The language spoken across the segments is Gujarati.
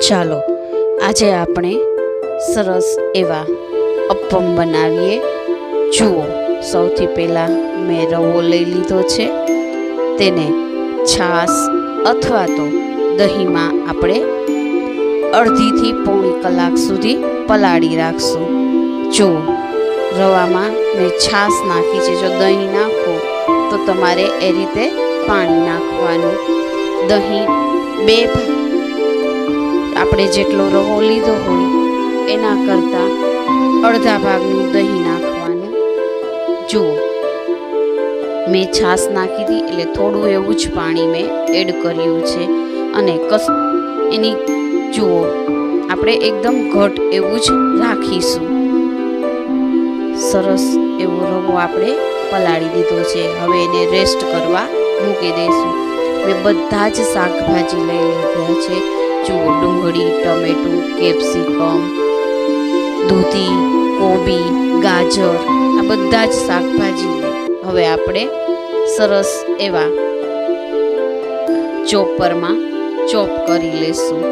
ચાલો આજે આપણે સરસ એવા અપ્પમ બનાવીએ। જુઓ, સૌથી પહેલાં મેં રવો લઈ લીધો છે। તેને છાશ અથવા તો દહીંમાં આપણે અડધીથી પોણી કલાક સુધી પલાળી રાખશું। જો રવામાં મેં છાશ નાખી છે, જો દહીં નાખો તો તમારે એ રીતે પાણી નાખવાનું। દહીં બે આપણે જેટલો રવો લીધો હોય એના કરતાં અડધા ભાગનું દહીં નાખવાનું। જુઓ, મેં છાશ નાખી હતી એટલે થોડું એવું જ પાણી મેં એડ કર્યું છે અને એની જુઓ આપણે એકદમ ઘટ એવું જ રાખીશું। સરસ એવો રવો આપણે પલાળી દીધો છે, હવે એને રેસ્ટ કરવા મૂકી દઈશું। મેં બધા જ શાકભાજી લઈ લીધા છે। જુઓ, ડુંગળી, ટમેટું, કેપ્સિકમ, દૂધી, કોબી, ગાજર, આ બધા જ શાકભાજીને હવે આપણે સરસ એવા ચોપરમાં ચોપ કરી લેશું।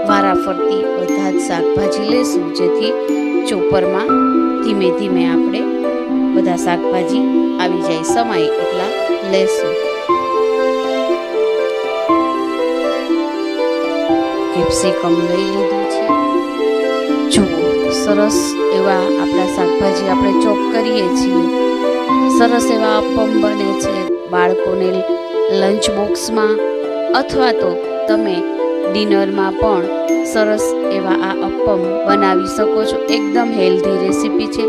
વારાફરતી બધા જ શાકભાજી લેશું, જેથી ચોપરમાં ધીમે ધીમે આપણે બધા શાકભાજી આવી જાય, સમાય એટલા લેશું। કેપ્સિકમ લઈ લીધું છે। જુઓ, સરસ એવા આપણા શાકભાજી આપણે ચોપ કરીએ છીએ। સરસ એવા અપ્પમ બને છે। બાળકોને લંચ બોક્સમાં અથવા તો તમે ડિનરમાં પણ સરસ એવા આ અપ્પમ બનાવી શકો છો। એકદમ હેલ્ધી રેસીપી છે।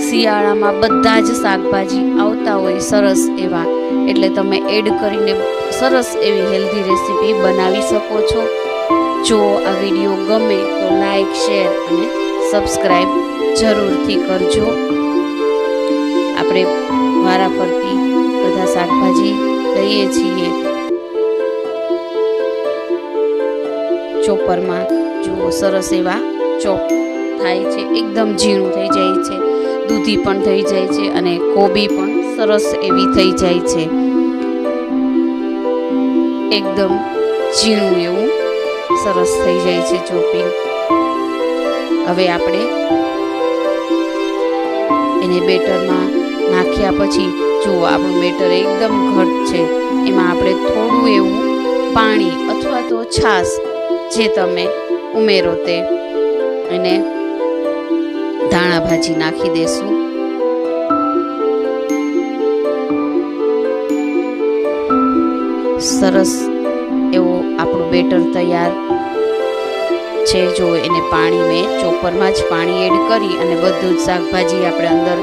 શિયાળામાં બધા જ શાકભાજી આવતા હોય સરસ એવા, એટલે તમે એડ કરીને સરસ એવી હેલ્ધી રેસીપી બનાવી શકો છો। જો આ વિડીયો ગમે તો લાઈક, શેર અને સબસ્ક્રાઈબ જરૂરથી કરજો। આપણે વારાફરતી બધા શાકભાજી લઈએ છીએ ચોપરમાં। જુઓ, સરસ એવા ચોપ થાય છે, એકદમ ઝીણું થઈ જાય છે, દૂધી પણ થઈ જાય છે અને કોબી પણ સરસ એવી થઈ જાય છે, એકદમ ઝીણું એવું સરસ થઈ જાય છે ચોપિંગ। હવે આપણે એને બેટરમાં નાખ્યા પછી જુઓ, આપણું બેટર એકદમ ઘટ છે, એમાં આપણે થોડું એવું પાણી અથવા તો છાશ જે તમે ઉમેરો તે અને ધાણા ભાજી નાખી દેશું। સરસ એવો આપણું બેટર તૈયાર છે। જો એને પાણી મેં ચોપરમાં જ પાણી એડ કરી અને બધું જ શાકભાજી આપણે અંદર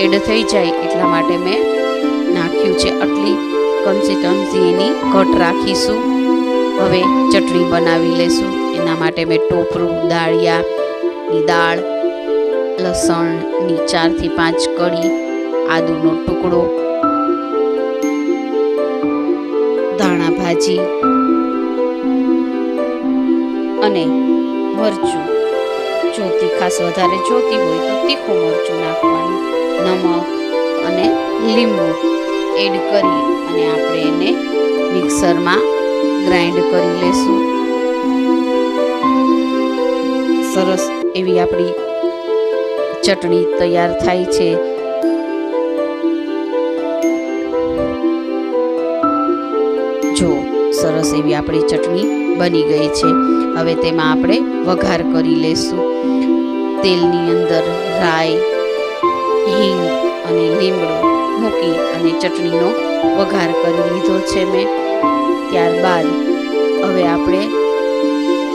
એડ થઈ જાય એટલા માટે મેં નાખ્યું છે। આટલી કન્સિસ્ટન્સી એની ઘટ રાખીશું। હવે ચટણી બનાવી લેશું। એના માટે મેં ટોપરું, દાળિયાની દાળ, લસણની 4 થી 5 કળી, આદુનો ટુકડો, ધાણા ભાજી અને મરચું, જો તીખાશ વધારે જોતી હોય તો તીખું મરચું નાખવાનું, નમક અને લીંબુ એડ કરી અને આપણે એને મિક્સરમાં ગ્રાઇન્ડ કરી લેશું। સરસ એવી આપણી ચટણી તૈયાર થાય છે। જો સરસ એવી આપણી ચટણી બની ગઈ છે। હવે તેમાં આપણે વઘાર કરી લેશું। તેલની અંદર રાઈ, હિંગ અને લીમડો મૂકી અને ચટણીનો વઘાર કરી લીધો છે મેં। ત્યારબાદ હવે આપણે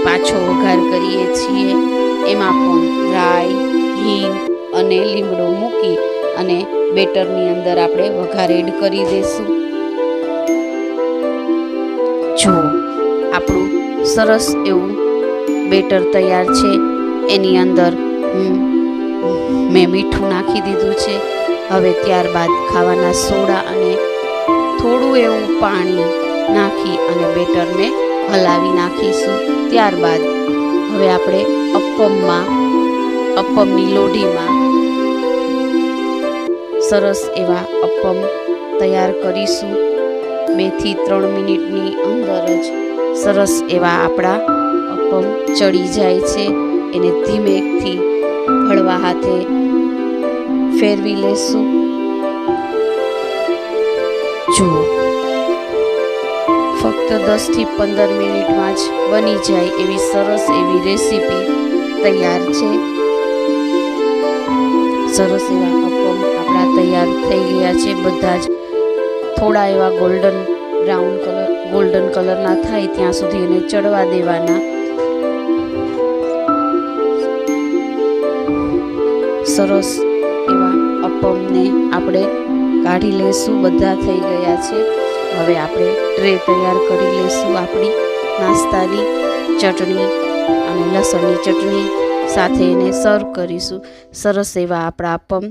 પાછો વઘાર કરીએ છીએ। એમાં પણ રાઈ, હિંગ અને લીમડો મૂકી અને બેટરની અંદર આપણે વઘાર એડ કરી દઈશું। જુઓ, આપણું સરસ એવું બેટર તૈયાર છે। એની અંદર મેં મીઠું નાખી દીધું છે। હવે ત્યારબાદ ખાવાના સોડા અને થોડું એવું પાણી નાખી અને બેટરને હલાવી નાખીશું। ત્યારબાદ હવે આપણે અપ્પમની લોઢીમાં સરસ એવા અપ્પમ તૈયાર કરીશું। 2 થી 3 મિનિટની અંદર જ સરસ એવા આપણા અપમ ચડી જાય છે એને ધીમેથી હળવા હાથે ફેરવી લેશું. જુઓ, ફક્ત 10 થી 15 મિનિટમાં જ બની જાય એવી સરસ એવી રેસીપી તૈયાર છે. સરસ એવા અપમ આપણા તૈયાર થઈ ગયા છે. બધા જ થોડા એવા ગોલ્ડન કલરના થાય ત્યાં સુધી એને ચડવા દેવાના. સરસ એવા અપમને આપણે કાઢી લેશું. બધા થઈ ગયા છે. હવે આપણે ટ્રે તૈયાર કરી લેશું આપણી નાસ્તાની. ચટણી અને લસણની ચટણી સાથે એને સર્વ કરીશું. સરસ એવા આપણા અપમ